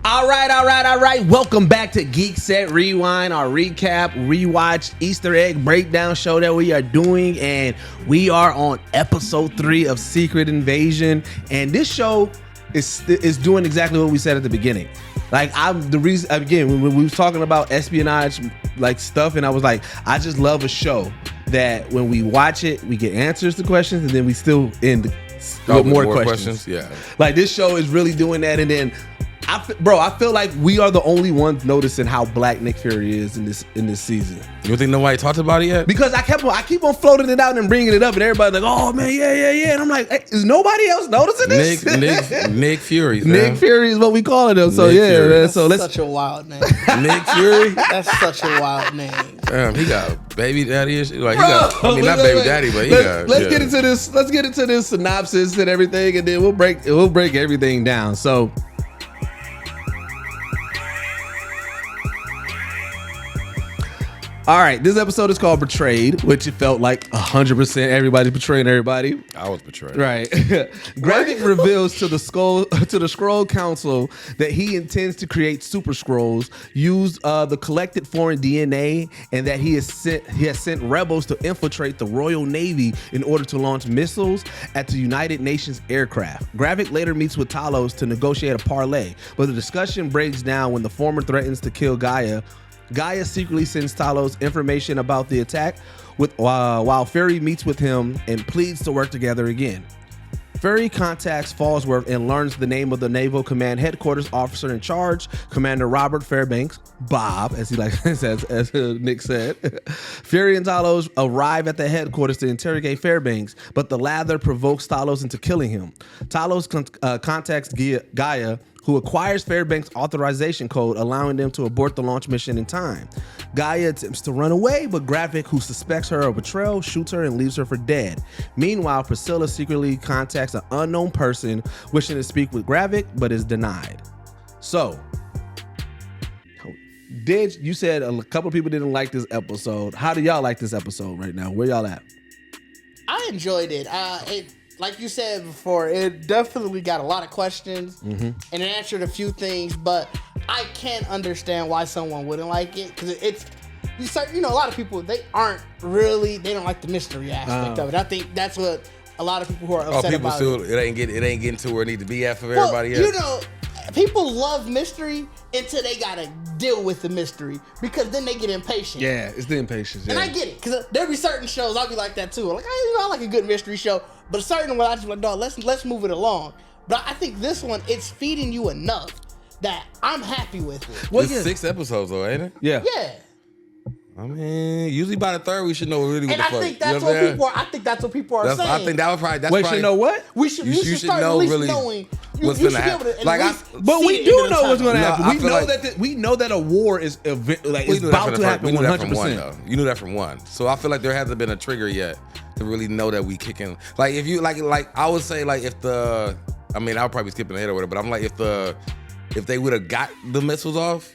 All right. Welcome back to Geekset Rewind, our recap, rewatch, Easter egg breakdown show that we are doing. And we are on episode 3 of Secret Invasion. And this show is doing exactly what we said at the beginning. Like, the reason, again, when we was talking about espionage like stuff, and I was like, I just love a show that when we watch it, we get answers to questions, and then we still end with more questions. Yeah. Like, this show is really doing that. And then I feel like we are the only ones noticing how black Nick Fury is in this season. You don't think nobody talked about it yet? Because I keep on floating it out and bringing it up, and everybody's like, "Oh man, yeah," and I'm like, hey, is nobody else noticing this? Nick Fury. Nick Fury is what we calling him. So man. So that's such a wild name. Nick Fury. That's such a wild name. Damn, he got baby daddy. Like, bro, he got. I mean, not baby daddy, but let's get into this. Let's get into this synopsis and everything, and then we'll break everything down. So. All right, this episode is called Betrayed, which it felt like 100% everybody's betraying everybody. I was betrayed. Right. Gravik reveals to the Skrull Council that he intends to create Super-Skrulls, use the collected foreign DNA, and that he has sent rebels to infiltrate the Royal Navy in order to launch missiles at the United Nations aircraft. Gravik later meets with Talos to negotiate a parlay, but the discussion breaks down when the former threatens to kill Gaia. Gaia secretly sends Talos information about the attack while Fury meets with him and pleads to work together again. Fury contacts Falsworth and learns the name of the Naval Command Headquarters officer in charge, Commodore Robert Fairbanks, Bob, as Nick said. Fury and Talos arrive at the headquarters to interrogate Fairbanks, but the latter provokes Talos into killing him. Talos contacts Gaia, who acquires Fairbanks' authorization code, allowing them to abort the launch mission in time. Gaia attempts to run away, but Gravik, who suspects her of betrayal, shoots her and leaves her for dead. Meanwhile, Priscilla secretly contacts an unknown person wishing to speak with Gravik, but is denied. So, Didge, you said a couple of people didn't like this episode. How do y'all like this episode right now? Where y'all at? I enjoyed it. Like you said before, it definitely got a lot of questions and it answered a few things, but I can't understand why someone wouldn't like it, because a lot of people, they don't like the mystery aspect of it. I think that's what a lot of people who are upset about it ain't getting to where it need to be at for everybody else. People love mystery until they gotta deal with the mystery, because then they get impatient. Yeah, it's the impatience. Yeah. And I get it, because there be certain shows I'll be like that too. Like, I like a good mystery show, but a certain one I just like, dog, let's move it along. But I think this one, it's feeding you enough that I'm happy with it. Well, it's 6 episodes though, ain't it? Yeah. Yeah. I mean, usually by the 3rd we should know really what the fuck. And I think that's what people are saying. I think that was probably. Wait, should know what? You should start know at least really knowing what's going to happen. But we do know what's going to happen. We know that a war is about to happen 100%. You knew that from 1. So I feel like there hasn't been a trigger yet to really know that we kicking. Like if you like I would say like if the, I mean I'll probably skip ahead or whatever, but I'm like if they would have got the missiles off,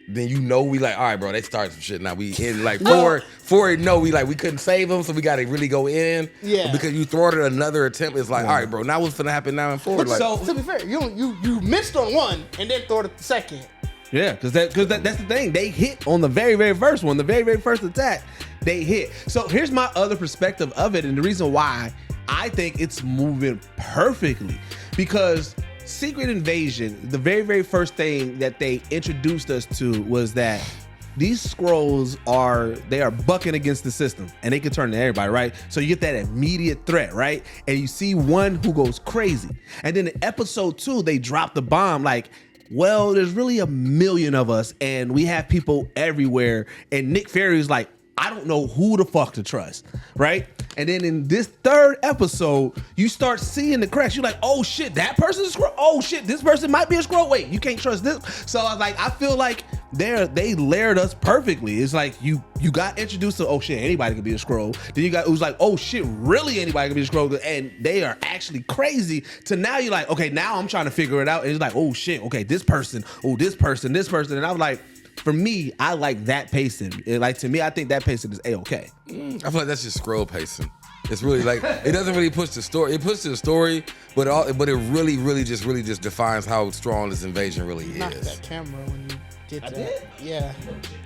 then we like, all right, bro, they started some shit now. We in like we couldn't save them, so we got to really go in. Yeah. But because you thwarted another attempt, it's like, all right, bro, now what's gonna happen now and forward? But so to be fair, you missed on one and then thwarted the second. Yeah, because that's the thing. They hit on the very, very first one, the very, very first attack. They hit. So here's my other perspective of it, and the reason why I think it's moving perfectly, because Secret Invasion, the very, very first thing that they introduced us to was that these Skrulls are bucking against the system, and they can turn to everybody, right? So you get that immediate threat, right? And you see one who goes crazy. And then in episode 2, they drop the bomb like, well, there's really 1 million of us, and we have people everywhere. And Nick Fury's like, I don't know who the fuck to trust, right? And then in this 3rd episode, you start seeing the cracks. You're like, oh shit, that person's a Skrull. Oh shit, this person might be a Skrull. Wait, you can't trust this. So I was like, I feel like they layered us perfectly. It's like you got introduced to, oh shit, anybody can be a Skrull. Then it was like, oh shit, really anybody can be a Skrull, and they are actually crazy. To now you're like, okay, now I'm trying to figure it out. And it's like, oh shit, okay, this person, this person. And I was like, for me, I like that pacing. To me, I think that pacing is A-okay. I feel like that's just Skrull pacing. It's really like it doesn't really push the story. It pushes the story, but it really just defines how strong this invasion really is. Knock that camera when you did that. Yeah.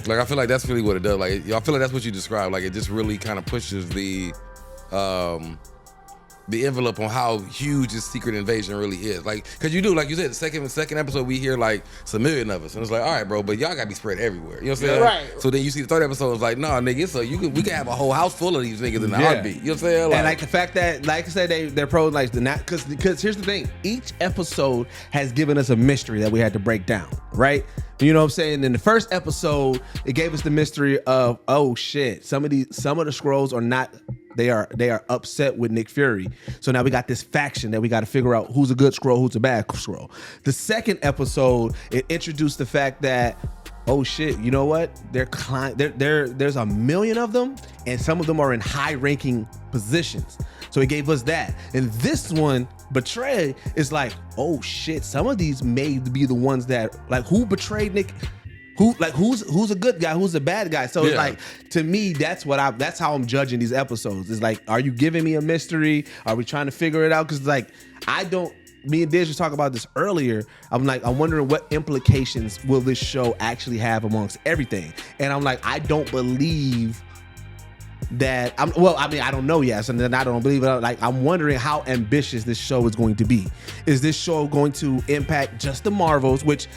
Like I feel like that's really what it does. Like I feel like that's what you described. Like it just really kind of pushes the envelope on how huge this secret invasion really is. Like, cause you do, like you said, the second episode we hear like some million of us, and it's like, all right, bro, but y'all gotta be spread everywhere. You know what I'm saying? Right. So then you see the third episode, it's like, nah, nigga, so we can have a whole house full of these niggas in the heartbeat. You know what I'm saying? And like the fact that, like I said, they're pro like the not because here's the thing, each episode has given us a mystery that we had to break down, right? You know what I'm saying? In the first episode, it gave us the mystery of, oh shit, some of the Skrulls are not. They are upset with Nick Fury. So now we got this faction that we got to figure out who's a good Skrull, who's a bad Skrull. The second episode, it introduced the fact that, oh shit, you know what? There's a million of them, and some of them are in high-ranking positions. So it gave us that. And this one, Betray, is like, oh shit, some of these may be the ones that, like, who betrayed Nick? Who's a good guy? Who's a bad guy? So it's like, to me, that's how I'm judging these episodes. It's like, are you giving me a mystery? Are we trying to figure it out? Because like, me and Didge was talking about this earlier. I'm wondering what implications will this show actually have amongst everything. And I'm like, I don't believe that I don't know yet, so then I don't believe it. Like, I'm wondering how ambitious this show is going to be. Is this show going to impact just the Marvels, which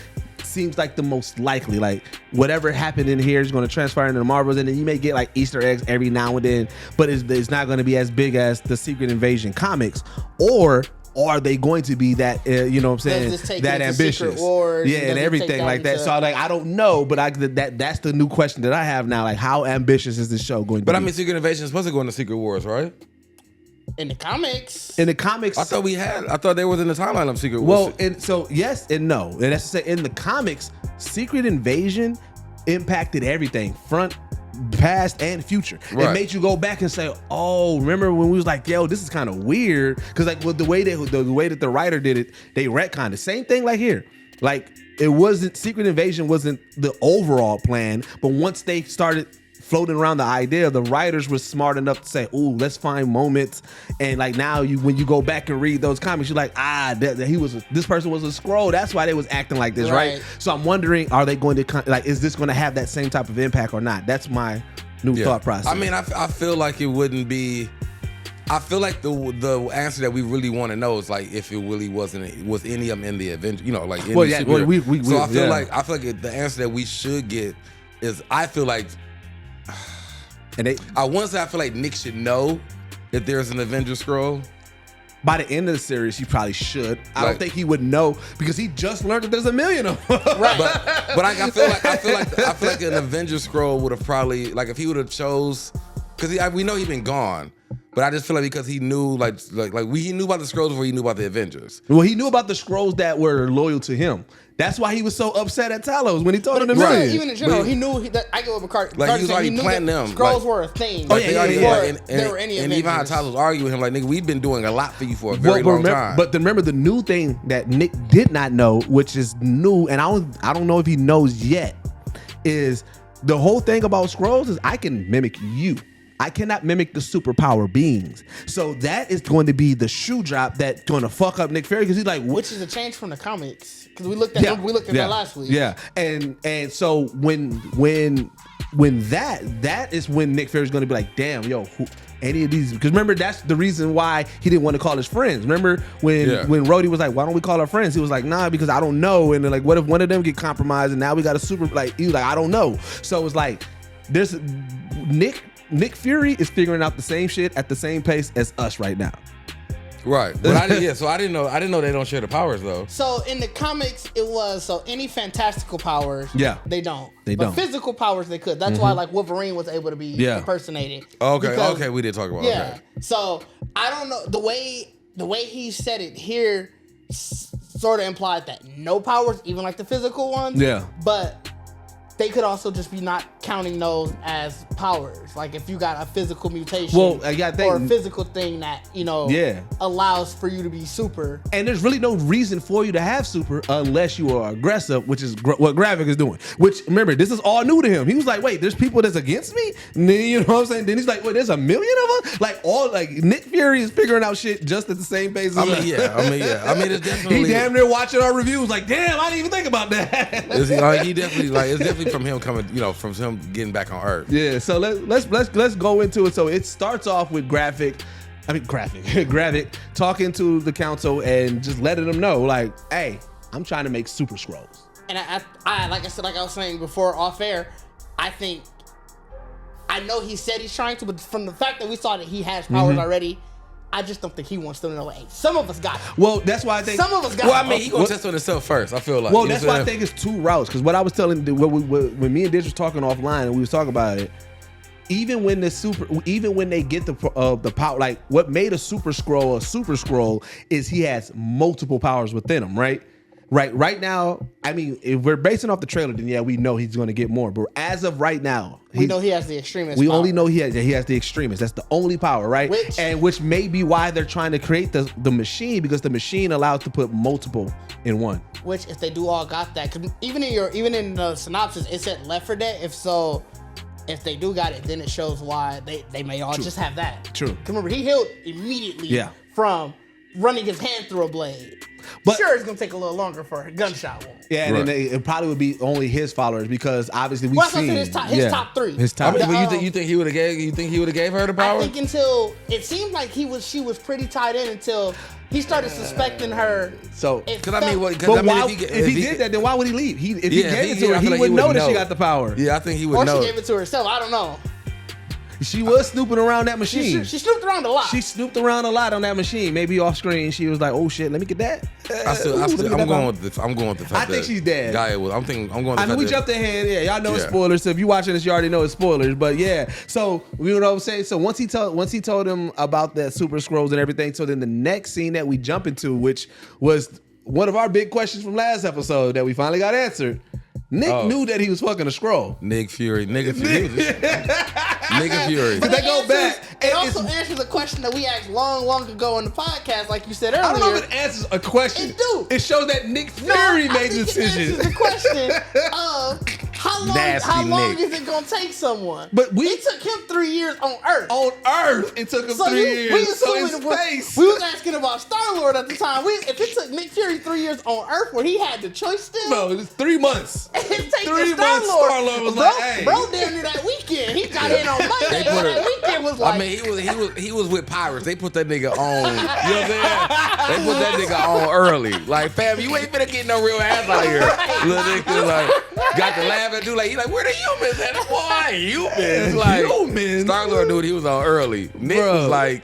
seems like the most likely? Like, whatever happened in here is going to transfer into the Marvels, and then you may get like Easter eggs every now and then, but it's not going to be as big as the Secret Invasion comics. Or are they going to be that, you know what I'm saying, that ambitious? Yeah, and everything like that. So I don't know, but that's the new question that I have now. Like, how ambitious is this show going to be? But I mean, Secret Invasion is supposed to go into Secret Wars, right? In the comics, I thought they was in the timeline of Secret Wars. Well, and so yes and no. And that's to say, in the comics, Secret Invasion impacted everything, front, past, and future. Right. It made you go back and say, oh, remember when we was like, yo, this is kind of weird? Because like, well, the way that the writer did it, they retconned the same thing. Like here, like it wasn't, Secret Invasion wasn't the overall plan, but once they started floating around the idea, the writers were smart enough to say, ooh, let's find moments. And like now, when you go back and read those comics, you're like, this person was a Skrull. That's why they was acting like this, right? So I'm wondering, are they going to, like, is this going to have that same type of impact or not? That's my new thought process. I mean, I feel like it wouldn't be. I feel like the answer that we really want to know is like if it really was any of them in the Avengers, you know, like in the superhero. So I feel like the answer that we should get is, I feel like. I want to say I feel like Nick should know that there's an Avenger Skrull. By the end of the series, he probably should. I don't think he would know because he just learned that there's a million of them. Right. But I feel like an Avenger Skrull would have probably, like, if he would have chose, because we know he's been gone. But I just feel like because he knew, he knew about the Skrulls before he knew about the Avengers. Well, he knew about the Skrulls that were loyal to him. That's why he was so upset at Talos when he told him the million. Even in general, he knew that I get what Bacardi. Like, he was already planning them. Skrulls were a thing. Oh yeah. There were any Avengers. And even how Talos argued with him, like, nigga, we've been doing a lot for you for a very long time. But remember, the new thing that Nick did not know, which is new, and I don't know if he knows yet, is the whole thing about Skrulls is I can mimic you. I cannot mimic the superpower beings. So that is going to be the shoe drop that's going to fuck up Nick Fury, because he's like, which is a change from the comics, because we looked at that last week. Yeah, and so when that is when Nick Fury's going to be like, damn, yo, any of these, because remember, that's the reason why he didn't want to call his friends. Remember when Rhodey was like, why don't we call our friends? He was like, nah, because I don't know. And they're like, what if one of them get compromised and now we got a super, like, he was like, I don't know. So it's like, there's Nick Fury is figuring out the same shit at the same pace as us right now. Right. But I didn't know they don't share the powers though. So in the comics it was, so any fantastical powers, they don't. But physical powers they could. That's why like Wolverine was able to be impersonated. Okay, we did talk about okay. So I don't know, the way he said it here sort of implied that no powers, even like the physical ones. Yeah. But they could also just be not counting those as powers. Like if you got a physical mutation, Well, I gotta think- or a physical thing that allows for you to be super. And there's really no reason for you to have super unless you are aggressive, which is what Gravik is doing. Which, remember, this is all new to him. He was like, wait, there's people that's against me? And then, you know what I'm saying? Then he's like, wait, there's a million of us? Like, Nick Fury is figuring out shit just at the same pace as us. I mean, it's definitely... He damn near watching our reviews like, damn, I didn't even think about that. It's definitely from him coming, from him getting back on Earth. Yeah, so let's go into it. So it starts off with Gravik talking to the council and just letting them know, like, hey, I'm trying to make Super-Skrulls. And I like I was saying before off air, I know he said he's trying to, but from the fact that we saw that he has powers already, I just don't think he wants them to know. Hey, some of us got it. Well, that's why I think some of us got it. Well, I mean, he gonna test on himself first. I feel like. Well, that's why I think it's two routes. Because what I was telling, when me and Didge was talking offline and we was talking about it, even when they get the power, like what made a Super-Skrull is he has multiple powers within him, right? Right now, I mean, if we're basing off the trailer, then yeah, we know he's going to get more. But as of right now, we know he has the extremist. We power. only know he has the extremist. That's the only power, right? Which may be why they're trying to create the machine, because the machine allows to put multiple in one. Which, if they do all got that, because even in the synopsis, it said Left 4 Dead. If they do got it, then it shows why they may all just have that. True. Because remember, he healed immediately from running his hand through a blade. But sure, it's gonna take a little longer for a gunshot wound. Yeah, and then it probably would be only his followers, because obviously we've seen his top three. His top. I mean, you think he would have gave her the power? I think until it seemed like she was pretty tied in until he started suspecting her. So, if he did that, then why would he leave? If he gave it to her, he would know that she got the power. Yeah, I think he would know. Or she gave it to herself. I don't know. She was snooping around that machine. She snooped around a lot. She snooped around a lot on that machine. Maybe off screen, she was like, "Oh shit, let me get that." I'm going with the fact I think she's dead. Gaia was. I'm going. I mean, we jumped ahead. Yeah, y'all know it's spoilers. So if you're watching this, you already know it's spoilers. But yeah, so you know what I'm saying. So once he told him about that Super-Skrulls and everything, so then the next scene that we jump into, which was one of our big questions from last episode that we finally got answered. Nick knew that he was fucking a Skrull. Nigga Fury. Nigga Fury. But they go back. It also answers a question that we asked long ago in the podcast, like you said earlier. I don't know if it answers a question. It do. It shows that Nick Fury made the decision. It answers the question of how long is it gonna take someone? But it took him 3 years on Earth. It took him 3 years. So in space. We was asking about Star-Lord at the time. If it took Nick Fury 3 years on Earth, where he had the choice still. No, it was 3 months. It takes 3 months. Star-Lord was like, "Hey, bro, damn near that weekend. He got in on Monday. That weekend was like." I mean, he was with pirates. They put that nigga on. You know what I'm saying? They put that nigga on early. Like, fam, you ain't finna get no real ass out here. Little nigga like got to laugh at you. Like, he like, where the humans at? Boy, humans. Like, humans. Star-Lord dude, he was on early. Nick was like,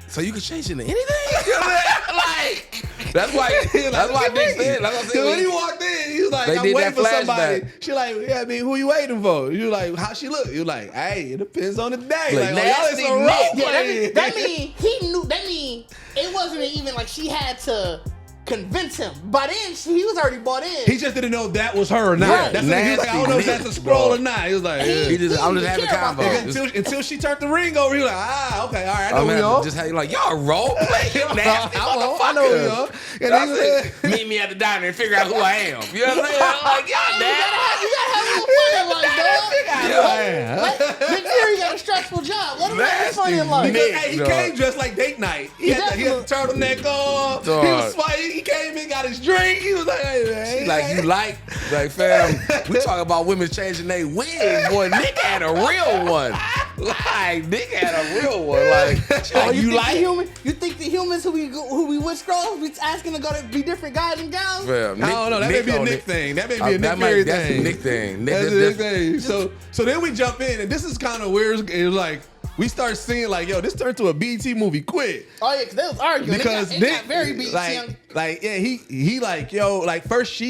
so you can change into anything? You know what I'm saying? Like, that's why Nick said. When he walked in, he was like, I'm waiting for somebody. She like, yeah, I mean, who you waiting for? You like, how she look? You like, hey, it depends on the day. Like, y'all is some role play. That mean he knew. That mean it wasn't even like she had to convince him. By then, he was already bought in. He just didn't know that was her or not. Right. That's he was like, I don't know if that's a Skrull or not. He was like, I'm just having a convo. Until she turned the ring over, he was like, okay, all right, I know who y'all. Just had like, y'all role play, you nasty motherfucker. I know who y'all. And I said, meet me at the diner and figure out who I am. You know what I'm saying? Like, y'all nasty. You gotta have a little fun in life, dog. Nick Fury got a stressful job. Let him have fun in life. Because he came dressed like date night. He had the turtleneck on. He was fighting. He came in, got his drink. He was like, hey, man. She like, you like, fam, we talk about women changing their wigs. Boy, Nick had a real one. Like, Nick had a real one. Like, you like human? You think the humans who we with Skrulls, we asking to go to be different guys and gals? Fam, I don't know. That may be a Nick thing. That may be a Nick Fury thing. That's a Nick thing. That's a Nick thing. So then we jump in, and this is kind of weird. It was like, we start seeing like, yo, this turned to a BT movie quick. Oh yeah, because they was arguing. Because it got very BT. He like, yo, like first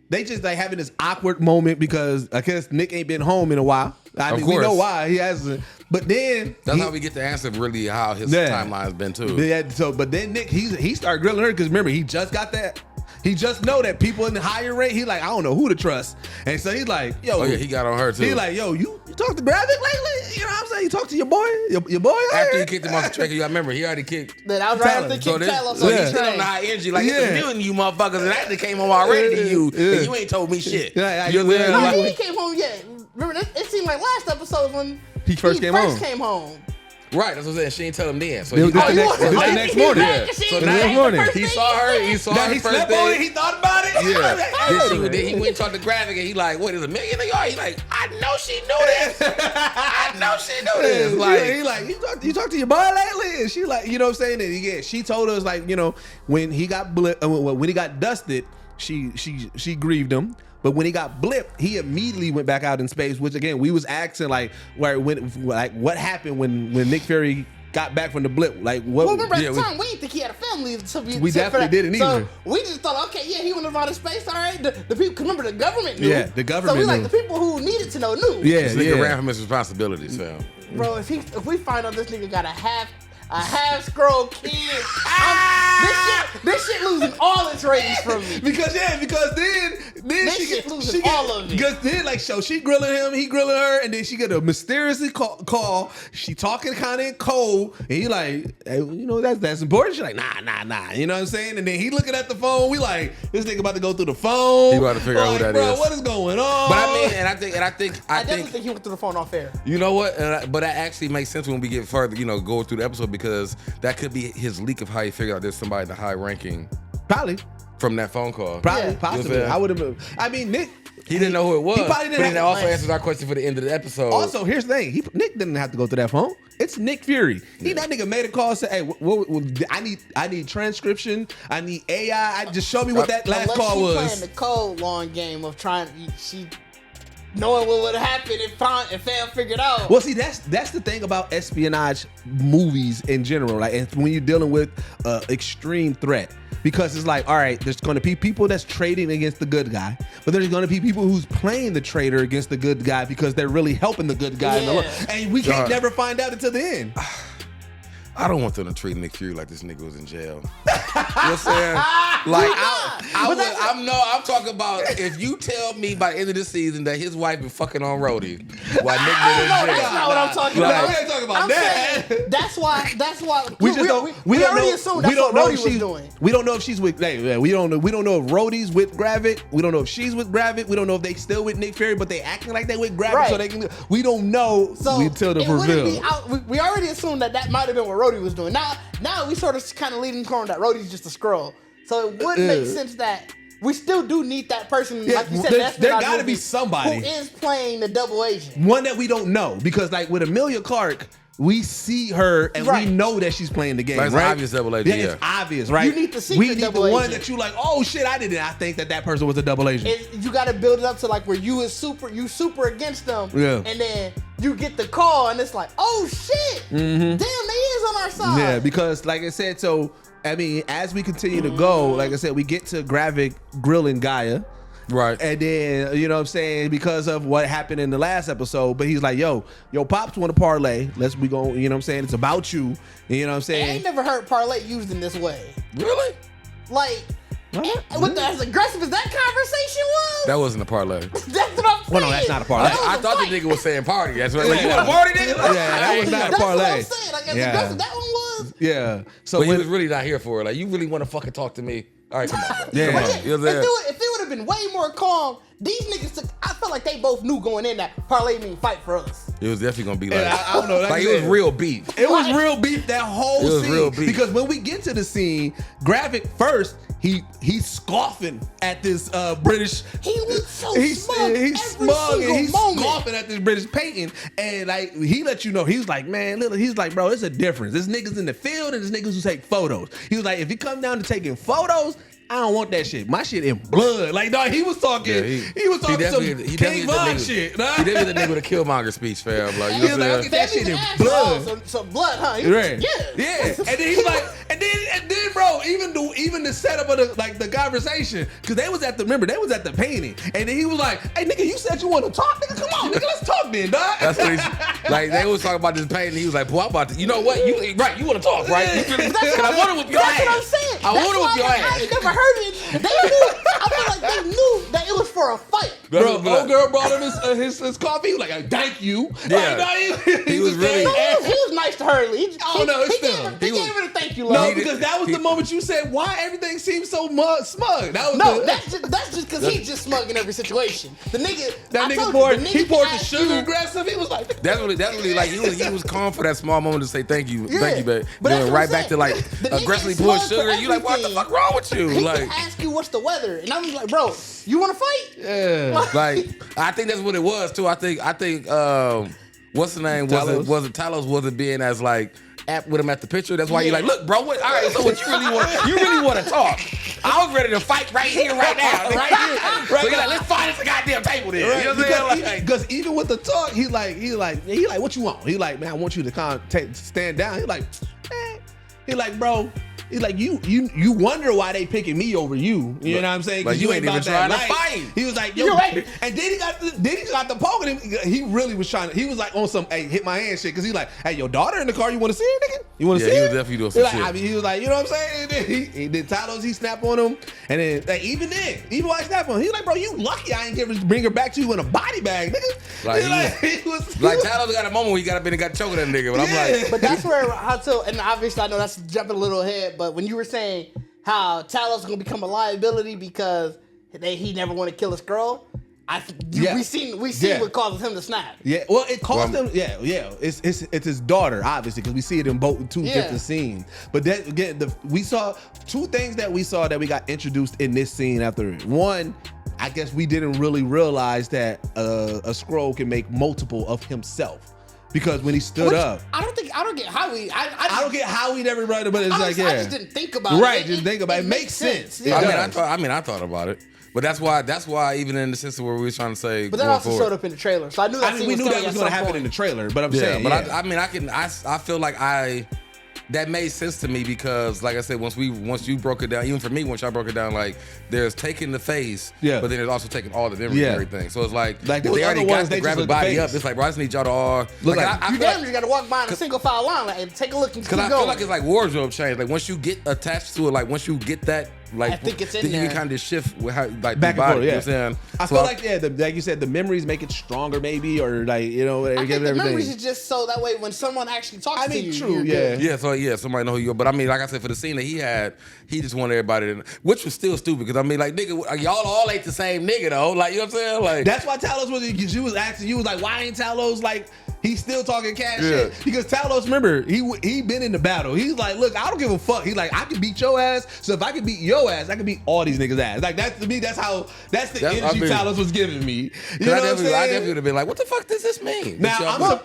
they just like having this awkward moment because I guess Nick ain't been home in a while. I mean, we know why he hasn't. But then that's how we get the answer of really how his timeline's been too. Yeah. So, but then Nick, he started grilling her because remember he just got that. He just know that people in the higher rate, he like, I don't know who to trust. And so he's like, yo. Oh yeah, he got on her too. He like, yo, you talk to Gravik lately? You know what I'm saying? You talk to your boy? Your boy? After he kicked him off the track, I remember he already kicked. Then I was right after Talos. kick Talos So on he's the still on train. the high energy. Like, Yeah. it's a million you motherfuckers, and that came home already to you. Yeah. And you ain't told me shit. Yeah, You know what I'm saying? No, Like, he ain't came home yet. Remember, it seemed like last episode when He first came home. right, that's what I'm saying. She ain't tell him then. So It was he, the next- it was the next morning. Yeah. So The now next morning. he saw her. He saw Now her he first slept day. on it. He thought about it. Yeah. Then he went and talked to Gravik, and he like, what is $1 million of y'all? He like, I know she knew this. I know she knew this. He Like, you talk to your boy lately? And she like, you know what I'm saying? And yeah, she told us like, you know, when he got when he got dusted, she grieved him. But when he got blipped, he immediately went back out in space. Which again, we was asking like, what happened when Nick Fury got back from the blip? Like what? Well, remember at the time, we didn't think he had a family. We definitely didn't either. So we just thought, okay, yeah, he went around in space. All right, the people. 'Cause remember, the government knew. Yeah, the government So we like knew. the people who needed to know knew. Yeah, this nigga yeah. ran from his responsibilities, fam. Bro, if we find out this nigga got a half Skrull kid, this shit losing all its ratings from me. Because then That she shit get losing all of it. Because then like she grilling him, he grilling her, and then she get a mysteriously call. She talking kind of cold, and he like, hey, you know that's important. She like, nah. You know what I'm saying? And then he looking at the phone. We like, this nigga about to go through the phone. He about to figure out who Like, that bro, is. What is going on? But I mean, I definitely think he went through the phone off air. you know what? But that actually makes sense when we get further, you know, go through the episode, because that could be his leak of how he figured out there's somebody in the high ranking probably from that phone call. Yeah. possibly. I would have. I mean, Nick. He didn't know who it was. He probably didn't but have that to also plan. answers our question for the end of the episode. Also, here's the thing. Nick didn't have to go through that phone. It's Nick Fury. That nigga made a call and said, hey, I need transcription. I need AI. Just show me what that last Unless call she was. playing the cold long game of she knowing what would happen if Fam figured out. Well, see, that's the thing about espionage movies in general. Like, and when you're dealing with extreme threat, because it's like, all right, there's going to be people that's trading against the good guy, but there's going to be people who's playing the traitor against the good guy because they're really helping the good guy. Yeah. And we can't never find out until the end. I don't want them to treat Nick Fury like this nigga was in jail. You know what I'm saying? Like, I'm talking about if you tell me by the end of the season that his wife been fucking on Rhodey while Nick been in jail. That's not what I'm talking Like, about. we ain't talking about I'm that. saying That's why We just don't. we don't already know, assumed we that's don't what know Rhodey if was she's doing. We don't know if she's with. We don't know. We don't know if Rhodey's with Gravik. We don't know if she's with Gravik. We don't know if they still with Nick Fury, but they acting like they with Gravik, Right. so they can. We don't know until the it wouldn't be reveal. out. We already assumed that might have been what Rhodey was doing. Now we sort of kind of leading corner that Rhodey's just a Skrull. So it would make sense that we still do need that person. Yeah, like you said, there that's gotta be somebody who is playing the double agent. One that we don't know, because like with Emilia Clarke, we see her and Right. we know that she's playing the game. Like, it's right? obvious double agent, It's yeah. obvious, right? You need the secret We need double the one agent. that you like. Oh shit! I think that person was a double agent. You got to build it up to like where you super against them, Yeah. and then you get the call, and it's like, oh shit, damn, they is on our side. Yeah, because like I said, so I mean, as we continue to go, like I said, we get to Gravik grilling Gaia. Right. And then, you know what I'm saying, because of what happened in the last episode, but he's like, yo, Pops want to parlay. We go, you know what I'm saying? It's about you. You know what I'm I saying? ain't never heard parlay used in this way. Really? Like, What? as aggressive as that conversation was, That wasn't a parlay. that's what I'm saying. Well, no, that's not a parlay. That was I a thought the fight. nigga was saying party. That's what. Like, Yeah. you want a party, nigga? Yeah, that was not a That's parlay. what I'm saying. Like, as Yeah. aggressive that one was. Yeah. So But he when, was really not here for it. Like, you really want to fucking talk to me? All right, come on, bro. Yeah. Come on. You know what I'm saying? If it would have been way more calm, these niggas I felt like they both knew going in that parlay mean fight for us. It was definitely gonna be like, I don't know. like it was real beef. It was real beef that whole It was scene. real beef. Because when we get to the scene, Gravik first, he's scoffing at this British. He looks so He's smug. he's every smug and single he's moment. scoffing at this British painting, and like he let you know he's like, man, he's like, bro, it's a difference. There's niggas in the field and there's niggas who take photos. He was like, if you come down to taking photos, I don't want that shit. My shit in blood. Like, dog, he was talking. Yeah, he was talking some he King Von nigga, shit. Nah. He definitely the nigga with a Killmonger speech, fam. Like, you He know was what like, I'm okay, saying? that shit in Ass blood. off, some blood, huh? He was- Right. Yeah. Yeah. And then he was like, and then, bro, even the setup of the conversation, because they was at the painting, and then he was like, "Hey nigga, you said you want to talk, nigga. Come on, nigga, let's talk then, dog." That's what he's like. They was talking about this painting. He was like, "Boy, I'm about to. You know what? You want to talk, right? I want to whip your ass. That's what I'm saying. I want to whip your ass." I never heard it. They knew. I feel like they knew that it was for a fight. Bro, old girl brought him his coffee. He was like, "Thank you." Yeah. Like, he was really. He was nice to her. He gave her a thank you, love. No, because that was the moment you said, "Why everything seems so smug?" That's just because he's just smug in every situation. The nigga, poured the sugar aggressive. He was like, That's really like he was calm for that small moment to say thank you, babe. But Going right back to like aggressively pouring sugar. You like, what the fuck wrong with you? He Like, can ask you what's the weather, and I was like, bro, you want to fight? "Yeah." like I think that's what it was too. I think what's the name? Was it Talos wasn't being as like apt with him at the picture. That's why you're like, look, bro, all right, so what you really want? You really want to talk? I was ready to fight right here, right now, right here. So you're like, let's find this goddamn table then. Right. You know what I'm saying? Because even with the talk, he like, what you want? He like, man, I want you to stand down. He like, man. He like, bro. He's like, you wonder why they picking me over you. You know what I'm saying? Because you ain't even trying to life. fight. He was like, yo, right. And then he got the poking him. He really was trying to. He was like on some, hey, hit my hand shit. Because he like, hey, your daughter in the car. You want to see her, nigga? You want to see her? Yeah, he was definitely doing some like, shit. I mean, he was like, you know what I'm saying? And then he did Talos. He snapped on him, and then like, even while he snapped on him, he was like, bro, you lucky I ain't bring her back to you in a body bag, nigga. Like Talos got a moment where he got choking that nigga, but I'm like, but that's where and obviously I know that's jumping a little ahead, but when you were saying how Talos is gonna become a liability because he never want to kill a Skrull, we seen what causes him to snap. Yeah, well, it caused him. Yeah. It's his daughter, obviously, because we see it in both two different scenes. But that again, we saw two things that we got introduced in this scene. After one, I guess we didn't really realize that a Skrull can make multiple of himself. Because when he stood up, I don't get how he. I don't get how he never brought it, but it's I just didn't think about it. Right, just think about it. It makes sense. Yeah. I thought about it, but that's why even in the sense where we were trying to say, but that also showed up in the trailer, so I knew that. We knew that was going to happen in the trailer, but I'm saying, but I feel like that made sense to me because, like I said, once you broke it down, even for me, once I broke it down, like there's taking the face, but then there's also taking all the memory and everything. So it's like if they already got the grab the body up. It's like, bro, I just need y'all to all look. You got to walk by in a single file line and take a look and keep going. Because I feel like it's like wardrobe change. Like once you get attached to it, like once you get that. Like, I think it's in then there. you can kind of shift with how, like, back the body, and forth, you know what I'm saying? I feel like, like you said, the memories make it stronger, maybe, or like, you know, I think the everything. memories is just so that way when someone actually talks to you. True, Yeah, somebody know who you are. But I mean, like I said, for the scene that he had, he just wanted everybody to, which was still stupid, because I mean, like, nigga, y'all all ain't the same nigga, though. Like, you know what I'm saying? Like, that's why Talos because you was asking, you was like, why ain't Talos like, he's still talking cash shit? Because Talos, remember, he been in the battle. He's like, look, I don't give a fuck. He's like, I can beat your ass. So if I can beat your ass, I can beat all these niggas' ass. Like, that's to me, that's the energy Talos was giving me. You know what I'm saying? I definitely would have been like, what the fuck does this mean? Now,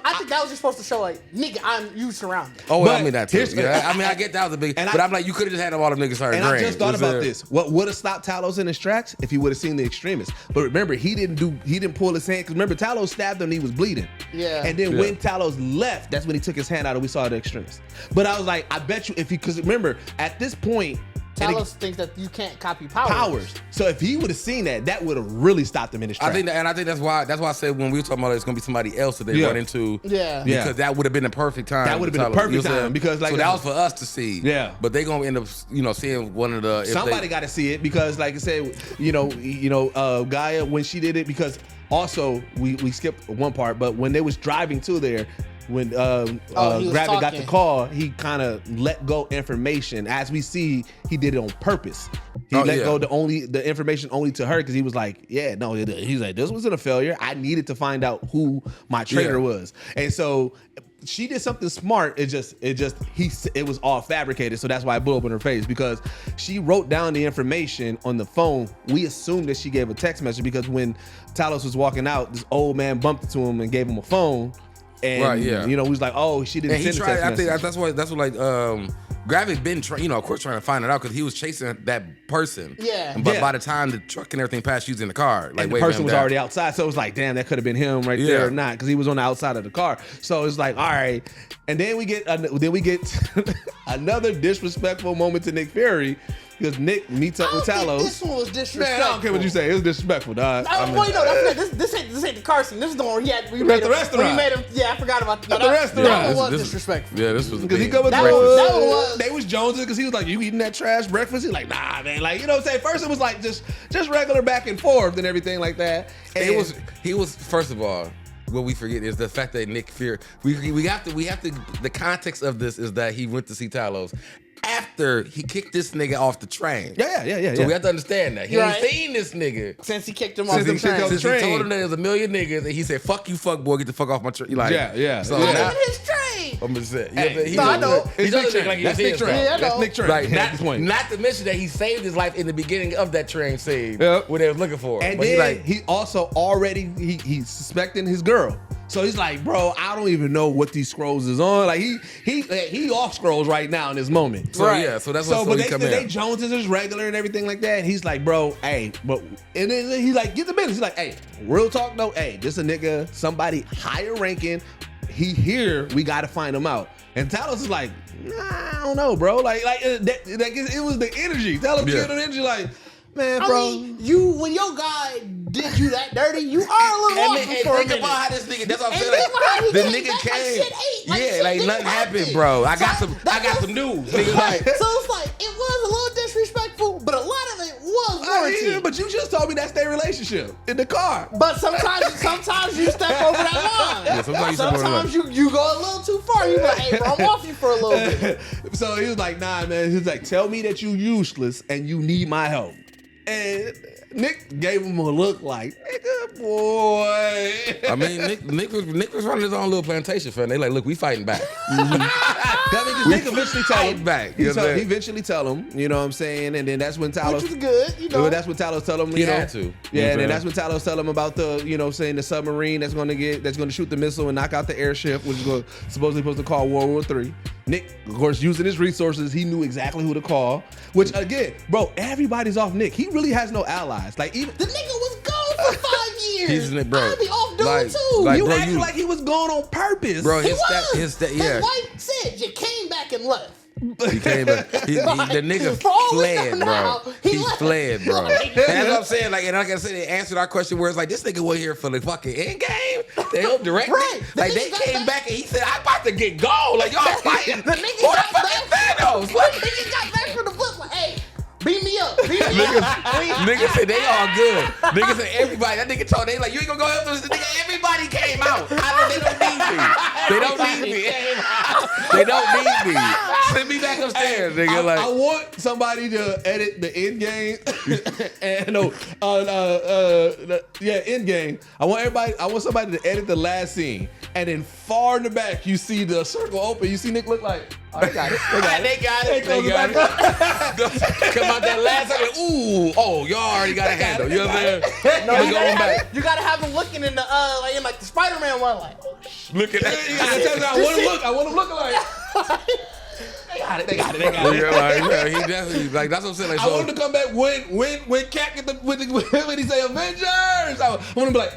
I think that was just supposed to show, like, nigga, you surrounded. Oh, well, I mean, that too. I mean, I get that was a big, but I'm like, you could have just had all them niggas start. And I just thought about this. What would have stopped Talos in his tracks if he would have seen the extremists? But remember, he didn't pull his hand, because remember, Talos stabbed him and he was bleeding. Yeah. And then when Talos left, that's when he took his hand out and we saw the extremists. But I was like, I bet you because remember, at this point, Talos thinks that you can't copy powers. So if he would have seen that would have really stopped him in his tracks. I think that's why I said when we were talking about it's gonna be somebody else that they run into. Yeah. Because that would have been the perfect time. That would have been the perfect time because like so that was for us to see. Yeah. But they gonna end up seeing one of the somebody got to see it because like I said, Gaia when she did it, because also we skipped one part, but when they was driving to there, when Gravik got the call, he kind of let go information. As we see, he did it on purpose. He let go the information only to her because he was like, he's like, this wasn't a failure. I needed to find out who my traitor was. And so she did something smart. It was all fabricated. So that's why it blew up in her face, because she wrote down the information on the phone. We assumed that she gave a text message because when Talos was walking out, this old man bumped into him and gave him a phone. And we was like, oh, she didn't send a text message. I think that's what like Gravik been of course trying to find it out because he was chasing that person. Yeah. But by the time the truck and everything passed, he was in the car. Like and the waving person him was down. already outside, so it was like, damn, that could have been him right Yeah. there or not, because he was on the outside of the car. So it's like, all right. And then we get another disrespectful moment to Nick Fury, because Nick meets up with Talos. This one was disrespectful. Man, I don't care what you say. It was disrespectful, dog. Wait, no, this ain't the car scene. This is the one we at the restaurant. Yeah, I forgot about that. At the restaurant. That one was disrespectful. Yeah, this was Because he big. come with That was- they was jonesing because he was like, you eating that trash breakfast? He's like, nah, man. Like, you know what I'm saying? First it was like just regular back and forth and everything like that. And He was first of all, what we forget is the fact that Nick Fury. We have to. The context of this is that he went to see Talos after he kicked this nigga off the train. Yeah. So we have to understand that he ain't Right. seen this nigga Since he kicked him off the he kicked train. off the since he train. told him that there's a million niggas, and he said, "Fuck you, fuck boy, get the fuck off my train." Like, Yeah. So Yeah. now, Not his train. I'm just saying. Hey, no, I know. He It's doesn't Nick look Train. like he That's was Nick his Train. Yeah, I That's know. Nick Train. Right, At this point. not to mention that he saved his life in the beginning of that train scene Yep. when they was looking for him. And But then he also already he's suspecting his girl. So he's like, bro, I don't even know what these scrolls is on. Like he off scrolls right now in this moment. so Right. yeah, so that's So, what but he come they in. Jones is regular and everything like that. And he's like, bro, hey, but and then he's like, get the business. He's like, hey, real talk though, hey, this a nigga, somebody higher ranking. He here, we gotta find him out. And Talos is like, nah, I don't know, bro. Like it was the energy. Talos Yeah. killed the energy, like, man, I bro. mean, when your guy did you that dirty, you are a little off And for a think minute. about how this nigga. That's what I'm And saying. think about how he The came nigga back like came. shit ain't- like Yeah, shit like didn't nothing happened, happen. bro. I So got some news. Nigga, like, So it's like it was a little disrespectful, but a lot of it was warranted. Yeah, but you just told me that's their relationship in the car. But sometimes you step over that line. Yeah, sometimes you step over the line. Sometimes you go a little too far. You like, hey, bro, I'm off you for a little bit. So he was like, nah, man. He was like, tell me that you useless and you need my help. And Nick gave him a look like, nigga, boy. I mean, Nick was running his own little plantation, fam. They like, look, we fighting back. That means Nick eventually tell him. back. He You know what I'm saying? eventually tell him, you know what I'm saying? And then that's when Talos. Which was good, you know. That's when Talos tell him, He you know. had to. You know Yeah, what and I'm then that's when Talos tell him about the, you know, saying the submarine that's gonna shoot the missile and knock out the airship, which is supposedly supposed to call World War III. Nick, of course, using his resources, he knew exactly who to call. Which again, bro, everybody's off Nick. He really has no allies. Like even The nigga was gone for 5 years. He's in it, bro. I'd be off dude Like- too. like, you bro, acting you- like he was gone on purpose. Bro, He his was. yeah. His wife said you came back and left. He came back. The nigga For all we fled, know bro. now, he He left. fled, bro. Like- That's what I'm saying. Like, and like I said, they answered our question where it's like, this nigga wasn't here for the fucking end game. They helped direct Right. it. The Like, they nigga got came back- back and he said, I'm about to get gone. Like, y'all fighting. The nigga Or got the fucking back. Thanos. What? The nigga got back from the flip like, hey, beat me up. Beat me Niggas, up. niggas said they all good. Niggas said everybody. That nigga told they like, you ain't gonna go help this nigga. Everybody came out. They don't need me. They don't need me. They don't need me. Send me back upstairs, nigga. Like, I want somebody to edit the end game. And end game. I want somebody to edit the last scene. And then far in the back, you see the circle open. You see Nick look like, oh, they got it. They got it. They got it. Come out that last second. Ooh, oh, y'all already got a handle. You know what I'm saying? No, We're you going back. you gotta have him looking in the like the Spider-Man one, like, oh shit. Look at that. I want him looking like. They got it. Yeah, like, yeah, he definitely like that's what I'm saying. Like, I so, want him to come back when Cat get when he say Avengers. I want him to be like,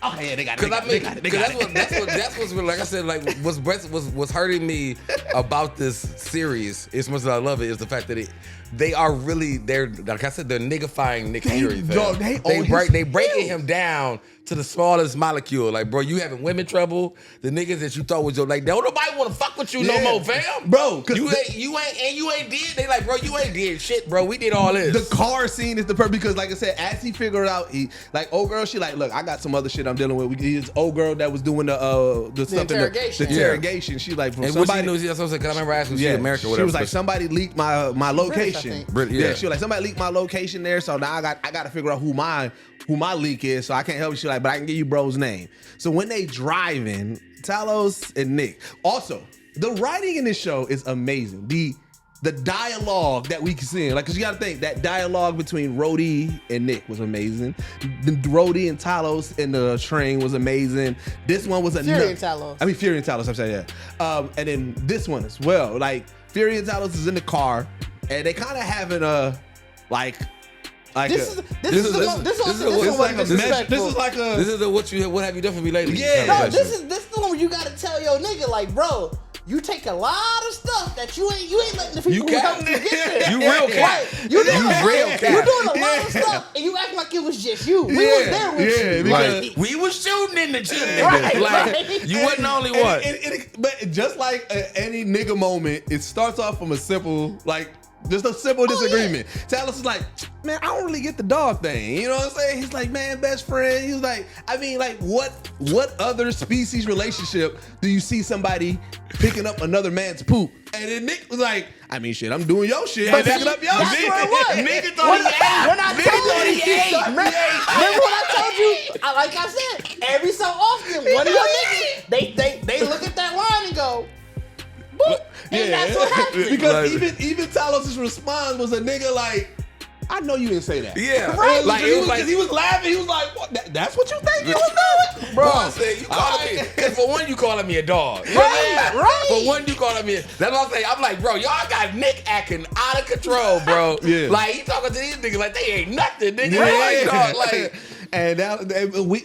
oh yeah, they got it. Cause I mean, that's what's like I said, like what's hurting me about this series, as much as I love it, is the fact that they're like I said, they're niggifying Nick Fury. no, Fam. they They breaking him down to the smallest molecule. Like, bro, you having women trouble. The niggas that you thought was your like, don't nobody want to fuck with you no Yeah. more, fam. Bro, 'cause you ain't did. They like, bro, you ain't did shit, bro. We did all this. the car scene is the perfect because, like I said, as he figured out, he like old girl. She like, look, I got some other shit I'm dealing with. His old girl that was doing the stuff interrogation. the interrogation. She like, from and what she somebody. knew, that's what I said. Cause I remember asking, she American, or whatever. She was like, somebody leaked my location. think. Brit, yeah. She was like, somebody leaked my location there, so now I got to figure out who my leak is, so I can't help you. She like, but I can give you bro's name. So when they driving, Talos and Nick. Also, the writing in this show is amazing. The dialogue that we can see, like, cause you gotta think that dialogue between Rhodey and Nick was amazing. The Rhodey and Talos in the train was amazing. This one was Fury and Talos. Fury and Talos. I'm saying, yeah. And then this one as well. Like, Fury and Talos is in the car, and they kind of having a like. This is what have you done for me lately? Yeah. No, this is the one where you gotta tell your nigga like, bro, you take a lot of stuff that you ain't letting the people who help you get there. You real cat. You're doing a lot of stuff, and you act like it was just you. We was there with you. Like, we was shooting in the gym. Like, you wasn't the only one. But just like any nigga moment, it starts off from a simple just a simple disagreement. Talos is like, man, I don't really get the dog thing. You know what I'm saying? He's like, man, best friend. He was like, I mean, like, what other species relationship do you see somebody picking up another man's poop? And then Nick was like, I mean, shit, I'm doing your shit. I'm picking up your shit. Nigga thought he ate. Remember what I told you? Like I said, every so often, one of your niggas, they look at that line and go, boop. And that's what happened. Because even Talos' response was a nigga like, I know you didn't say that. Yeah. Right. Like, he was laughing. He was like, what, that's what you think you was doing? Bro, I said, you calling me, because for one, you calling me a dog. You know what I mean? Right. For one, you calling me, that's what I'm saying. I'm like, bro, y'all got Nick acting out of control, bro. Yeah. Like, he talking to these niggas like they ain't nothing, nigga. Yeah. Like, dog, like, and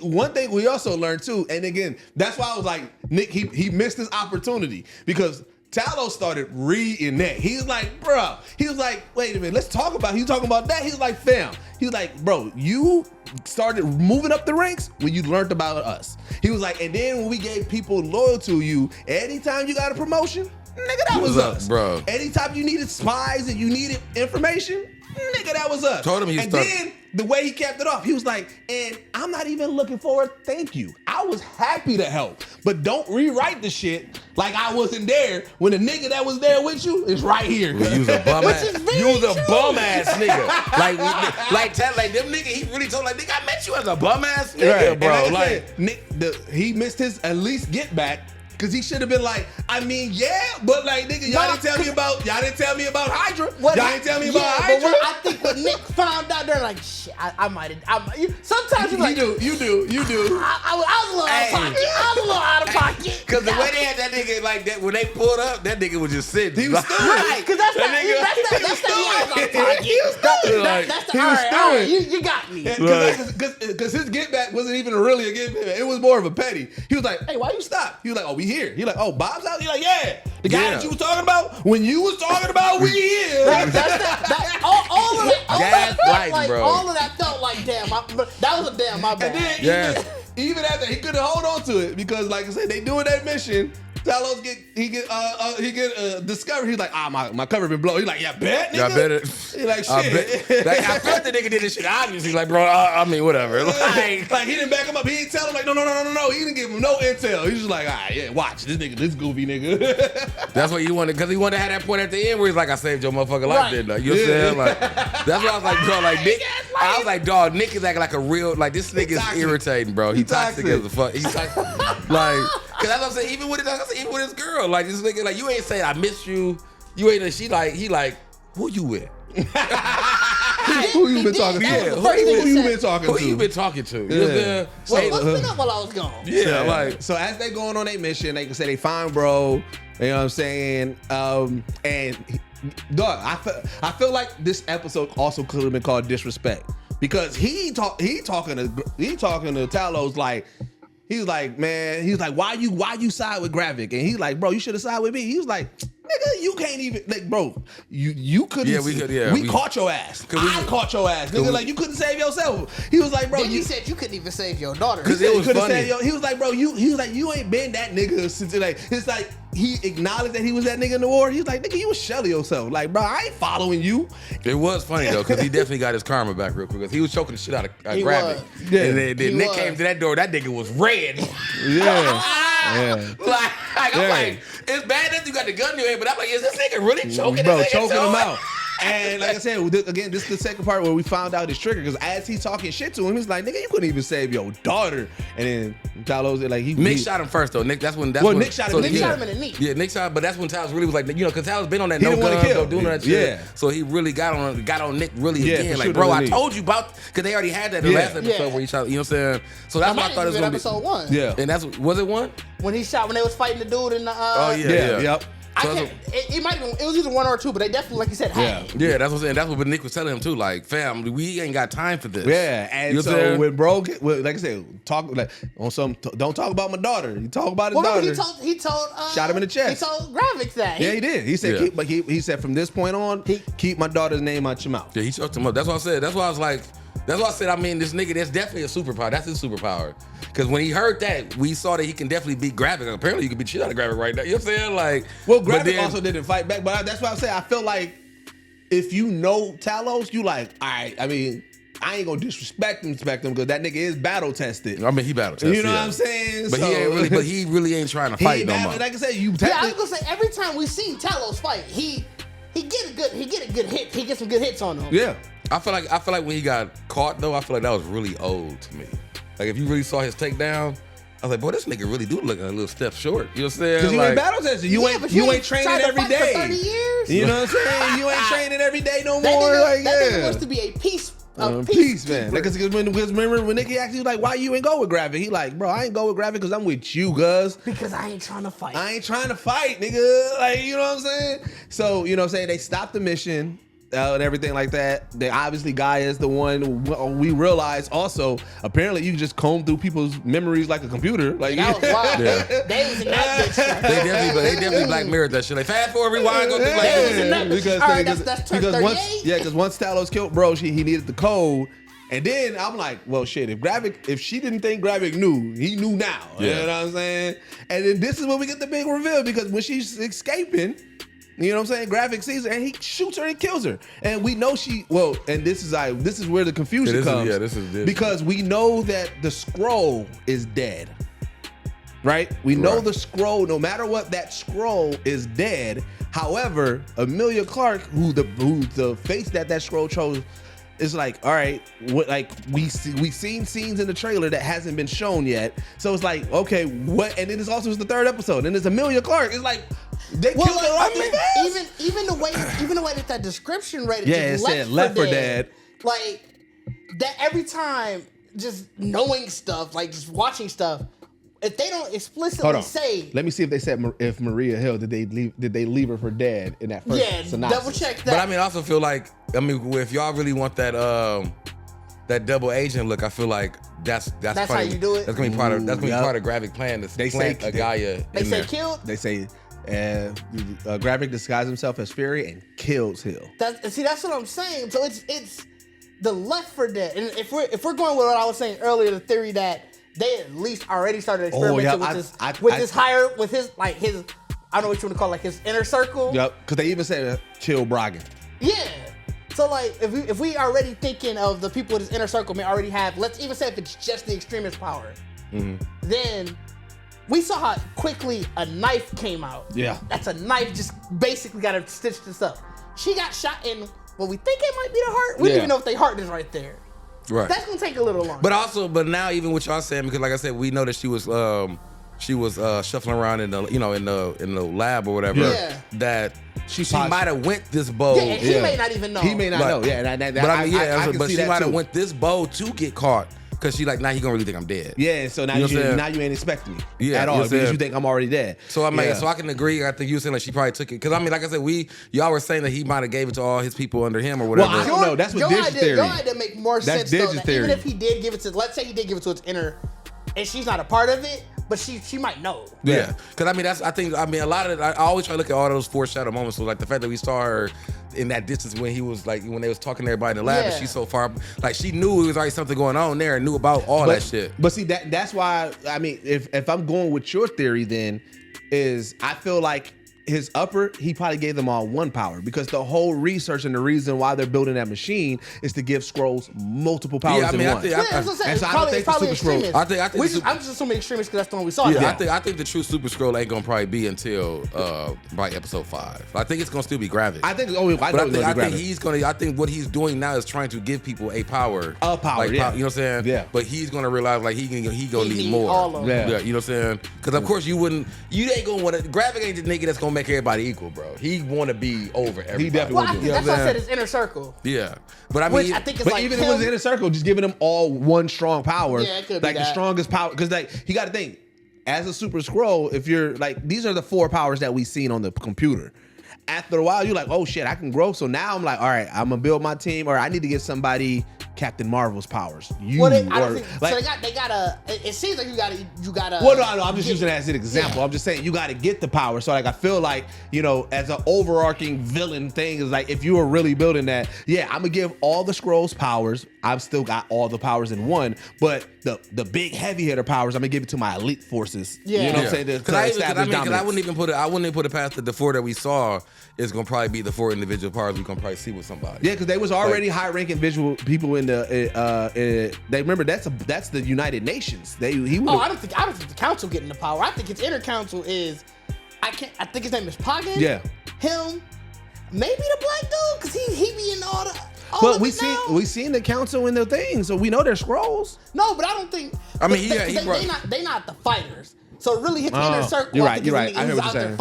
one thing we also learned too, and again, that's why I was like, Nick, he missed his opportunity because Talos started reading that. He was like, bro, he was like, wait a minute, let's talk about, he was talking about that. He was like, fam, he was like, bro, you started moving up the ranks when you learned about us. He was like, and then when we gave people loyal to you, anytime you got a promotion, nigga, that was us. Bro. Anytime you needed spies and you needed information, nigga, that was us. Told him he and started. then the way he kept it off, he was like, and I'm not even looking for a thank you. I was happy to help, but don't rewrite the shit like I wasn't there when the nigga that was there with you is right here. Well, you was a bum ass. You was a bum ass nigga. like them nigga. He really told like nigga, I met you as a bum ass nigga, right. bro. And like I said, Nick, he missed his at least get back. Cause he should have been like, I mean, yeah, but like, nigga, y'all didn't tell me about Hydra. Y'all didn't tell me about Hydra. But I think when Nick found out, they're like, shit, I might have. Sometimes you're like, you do. I was a little out of pocket. Cause the way they had that nigga like that when they pulled up, that nigga was just sitting. He was stewing. Right, cause that's that nigga. That's the all right, you got me. Cause his get back wasn't even really a get back. It was more of a petty. He was like, hey, why you stop? He was like, oh, we here. He like, oh, Bob's out? He like, yeah. The guy that you was talking about, when you was talking about, we here. All of that felt like, bro. all of that felt like, damn, that was a damn, my bad. And then even after, he couldn't hold on to it because, like I said, they doing that mission. Talos get discovered. He's like, my cover been blown. He's like, yeah, bet, nigga. Yeah, I bet it. He's like, shit. I felt the nigga did this shit obviously. Like, bro, I mean, whatever. Like he didn't back him up. He didn't tell him like, no. He didn't give him no intel. He's just like, all right, yeah, watch this nigga, this goofy nigga. That's what you wanted, because he wanted to have that point at the end where he's like, I saved your motherfucking life, didn't I? You know what I'm saying? Like, that's what I was like, bro, like Nick. I was like, dog, Nick is acting like a real, like this nigga is irritating, bro. He toxic as a fuck. He's like, cause that's what I'm saying. Even with his girl, like this nigga, like you ain't saying I miss you. You ain't. He like, who you with? Who you been talking to? Who you been talking to? Who you been talking to? You know what I'm saying? What's been up while I was gone? Yeah, like so as they going on their mission, they can say they find bro. You know what I'm saying? And dog, I feel like this episode also could have been called disrespect because he talking to Talos like. He's like, man, he's like, why you side with Gravik? And he's like, bro, you should have sided with me. He was like, nigga, you can't even, like, bro, you couldn't. Yeah, we caught your ass. I caught your ass. Nigga, like, you couldn't save yourself. He was like, bro, then he said you couldn't even save your daughter. Because it was funny. He was like, bro, he was like, you ain't been that nigga since, like, it's like, he acknowledged that he was that nigga in the war. He was like, nigga, you was shelling yourself. Like, bro, I ain't following you. It was funny, though, because he definitely got his karma back real quick. Because he was choking the shit out of Gravik. Yeah. And then Nick came to that door, that nigga was red. Yeah. Like, I'm like, it's bad that you got the gun in your head, but I'm like, is this nigga really choking bro, his nigga choking so him much? out. And like I said, again, this is the second part where we found out his trigger. Because as he's talking shit to him, he's like, "Nigga, you couldn't even save your daughter." And then Talos, like Nick shot him first though. Nick, Nick shot him. Nick shot him in the knee. Yeah, Nick shot, but that's when Talos really was like, you know, because Talos been on that He no didn't wanna gun, kill. no doing that shit. Yeah. So he really got on Nick really Yeah, again. for Like, sure, bro, I Nick. told you about, because they already had that in the last episode where he shot. You know what I'm saying? So that's what I thought it was gonna be. Episode 1. Yeah. And was it 1? When he shot, when they was fighting the dude in the. Oh yeah. Yep. It might have been. It was either one or two, but they definitely, like you said, had. Yeah, that's what I'm saying. That's what Nick was telling him too. Like, fam, we ain't got time for this. Yeah, and you know so when bro, like I said, talk like on some. Don't talk about my daughter. You talk about his daughter. He told. Shot him in the chest. He told Gravik that. Yeah, he did. He said, he said from this point on, keep my daughter's name out your mouth. Yeah, he choked him up. That's what I said. That's why I was like. That's why I said, I mean, this nigga, that's definitely a superpower. That's his superpower. Because when he heard that, we saw that he can definitely beat Gravik. Apparently, you can beat shit out of Gravik right now. You know what I'm saying? Like, well, Gravik also didn't fight back, but that's why I'm saying I feel like if you know Talos, you like, all right, I mean, I ain't gonna disrespect him because that nigga is battle tested. I mean, he battle tested. You know what I'm saying? But he really ain't trying to fight no more. Like I said, I was gonna say every time we see Talos fight, he get a good hit. He gets some good hits on him. Yeah. I feel like when he got caught though, I feel like that was really old to me. Like if you really saw his takedown, I was like, boy, this nigga really do look a little step short. You know what I'm saying? Because you ain't battle tested. You ain't training every day. For 30 years. You know what I'm saying? You ain't training every day no that more. That nigga wants to be a peace man. Because remember when Nicky asked you like, why you ain't go with Gravik? He like, bro, I ain't go with Gravik because I'm with you, cuz. Because I ain't trying to fight. I ain't trying to fight, nigga. Like, you know what I'm saying? So, you know what I'm saying? They stopped the mission. And everything like that. They obviously Gaia is the one we realize also. Apparently, you can just comb through people's memories like a computer. Like that was wild. Yeah. They was in that bitch. They definitely Black Mirrored that shit. Like fast forward, rewind, go through like that. Because once Talos killed bro, he needed the code. And then I'm like, well, shit, if she didn't think Gravik knew, he knew now. You know what I'm saying? And then this is when we get the big reveal because when she's escaping. You know what I'm saying? Gravik sees her and he shoots her and kills her. And we know and this is where the confusion comes. This is because we know that the Skrull is dead. Right? We know the Skrull, no matter what, that Skrull is dead. However, Emilia Clarke, who's the face that Skrull chose, is like, all right, we've seen scenes in the trailer that hasn't been shown yet. So it's like, okay, what? And then it's also the third episode, and it's Emilia Clarke. It's like they killed her off even the way that description read it said left for dead. Like that every time, just knowing stuff, like just watching stuff. If they don't explicitly say, let me see if they said if Maria Hill did they leave her for dead in that first synopsis. Double check that. But I mean, I also feel like if y'all really want that that double agent look, I feel like that's how you do it. That's gonna be part of Gravik plan. They say a Gaia. They say killed. They say Gravik disguised himself as Fury and kills Hill. That's what I'm saying. So it's the left for dead. And if we're going with what I was saying earlier, the theory that they at least already started experimenting with his I don't know what you want to call it, like his inner circle. Yep, because they even said kill Broggan. Yeah. So like if we already thinking of the people in his inner circle may already have, let's even say if it's just the extremist power, then we saw how quickly a knife came out. Yeah. That's a knife just basically got to stitch this up. She got shot in what we think it might be the heart. We don't even know if the heart is right there. Right. That's gonna take a little longer. But now even what y'all saying, because like I said, we know that she was shuffling around in the lab or whatever. Yeah. That she might have went this bow. Yeah, and he may not even know. He may not know. Yeah, but she might have went this bow to get caught. Cause she like, now he gonna really think I'm dead. Yeah, so now you ain't expecting me at all because you think I'm already dead. So I mean, so I can agree. I think you were saying like she probably took it. Cause I mean, like I said, y'all were saying that he might have gave it to all his people under him or whatever. Well, I don't know. That's what Didge's theory. Your idea make more sense Didge's though. Theory. Even if he did give it to, let's say he did give it to its inner, and she's not a part of it, but she might know. Yeah, because I mean, a lot of I always try to look at all those foreshadow moments. So like the fact that we saw her in that distance when he was like when they was talking to everybody in the lab, and she's so far, like she knew it was already something going on there and knew about all that shit. But see that's why I mean, if I'm going with your theory, then is I feel like his upper, he probably gave them all one power because the whole research and the reason why they're building that machine is to give Skrulls multiple powers in one. I don't think the Super-Skrulls. I'm just assuming extremists because that's the one we saw. Yeah, I think the true Super-Skrull ain't gonna probably be until by episode 5. I think it's gonna still be Gravik. I think what he's doing now is trying to give people a power. A power, like, yeah. You know what I'm saying? Yeah. But he's gonna realize like he gonna need more. All of them. Yeah. You know what I'm saying? Because of course you ain't gonna want to. Gravik ain't the nigga that's gonna make everybody equal, bro. He want to be over everybody. He definitely want to. That's why I said his inner circle. Yeah, but I mean, I think it's but like even if it was the inner circle, just giving them all one strong power, Yeah, it could be like the strongest power. Because like you got to think, as a Super Skrull, if you're like, these are the 4 powers that we've seen on the computer. After a while, you're like, oh shit, I can grow. So now I'm like, all right, I'm gonna build my team, or I need to give somebody Captain Marvel's powers. So they gotta. It seems like you gotta. Well, no, I'm just using it as an example. Yeah. I'm just saying you gotta get the power. So like, I feel like, you know, as an overarching villain thing is like, if you were really building that, yeah, I'm gonna give all the Skrulls powers. I've still got all the powers in one, but the big heavy hitter powers, I'm gonna give it to my elite forces. Yeah, you know what I'm saying? Because I wouldn't even put it past the 4 that we saw. Is gonna probably be the 4 individual powers we're gonna probably see with somebody. Yeah, because they was already high-ranking visual people in the. They remember that's the United Nations. I don't think the council getting the power. I think its inner council is. I think his name is Pagan. Yeah. Him. Maybe the black dude, because he be in all the. But we seen the council in the thing, so we know they're Skrulls. No, but I don't think. I mean, they not the fighters. So it really hit the inner circle. You're right. I hear what you're saying.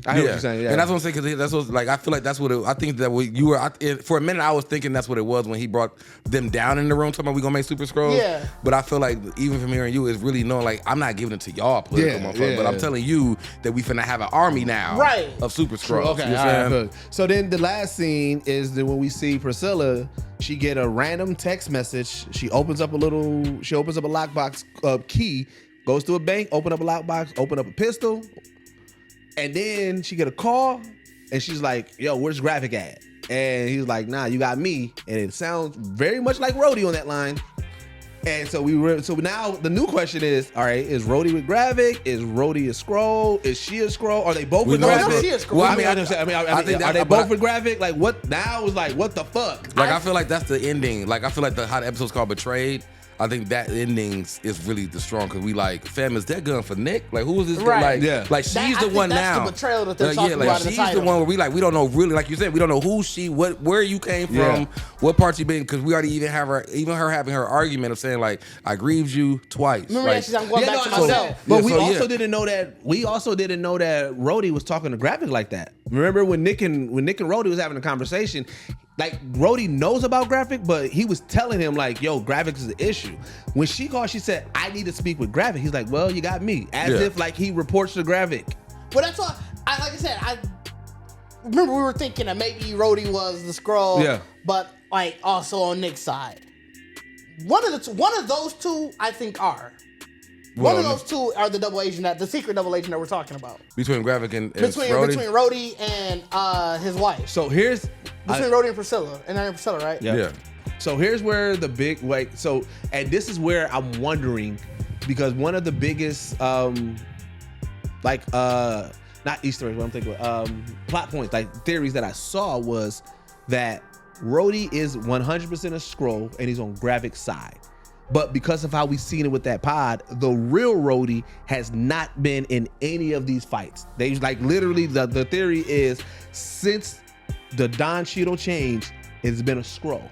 I hear what you're saying. Yeah, and that's what I'm saying, because that's what, like, I feel like that's what I think that you were. For a minute, I was thinking that's what it was when he brought them down in the room, talking about we gonna make Super Skrulls. Yeah. But I feel like even from hearing you, it's really knowing, like, I'm not giving it to y'all political motherfuckers, but I'm telling you that we finna have an army now, of Super Skrulls. Okay, right, so then the last scene is that when we see Priscilla, she get a random text message. She opens up a lockbox key. Goes to a bank, open up a lockbox, open up a pistol, and then she get a call, and she's like, "Yo, where's Gravik at?" And he's like, "Nah, you got me." And it sounds very much like Rhodey on that line. And so now the new question is, all right, is Rhodey with Gravik? Is Rhodey a Skrull? Is she a Skrull? Are they both with Gravik? No, she a Skrull. Well, I think are they both with Gravik? Like, what now is like, what the fuck? Like, I feel like that's the ending. Like, I feel like how the episode's called Betrayed. I think that ending is really the strong, because we like, fam, is that gun for Nick? Like, who was this? Right. Like she's the one now. That's the betrayal that they're talking about in the title. She's the one where we don't know really, like you said, we don't know who she, where you came from, what part you been, because we already even have her having her argument of saying like, I grieved you twice. Remember that she's I'm going back to myself. But we also didn't know that. We also didn't know that Rhodey was talking to Gravik like that. Remember when Nick and Rhodey was having a conversation. Like, Rhodey knows about Gravik, but he was telling him, like, yo, Gravik is the issue. When she called, she said, I need to speak with Gravik. He's like, well, you got me. As if, like, he reports to Gravik. Well, that's why, like I said, I remember we were thinking that maybe Rhodey was the Skrull, but, like, also on Nick's side. One of those two, I think, are. One of those two are the double agent, the secret double agent that we're talking about. Between Gravik and Rhodey? Between Rhodey and his wife. So here's... Between Rhodey and Priscilla. And Priscilla, right? Yeah. So here's where the big... and this is where I'm wondering, because one of the biggest, not Easter eggs, what I'm thinking of, plot points, like theories that I saw was that Rhodey is 100% a Skrull and he's on Gravik's side. But because of how we've seen it with that pod, the real Rhodey has not been in any of these fights. They like literally the theory is since the Don Cheadle change, it's been a Skrull.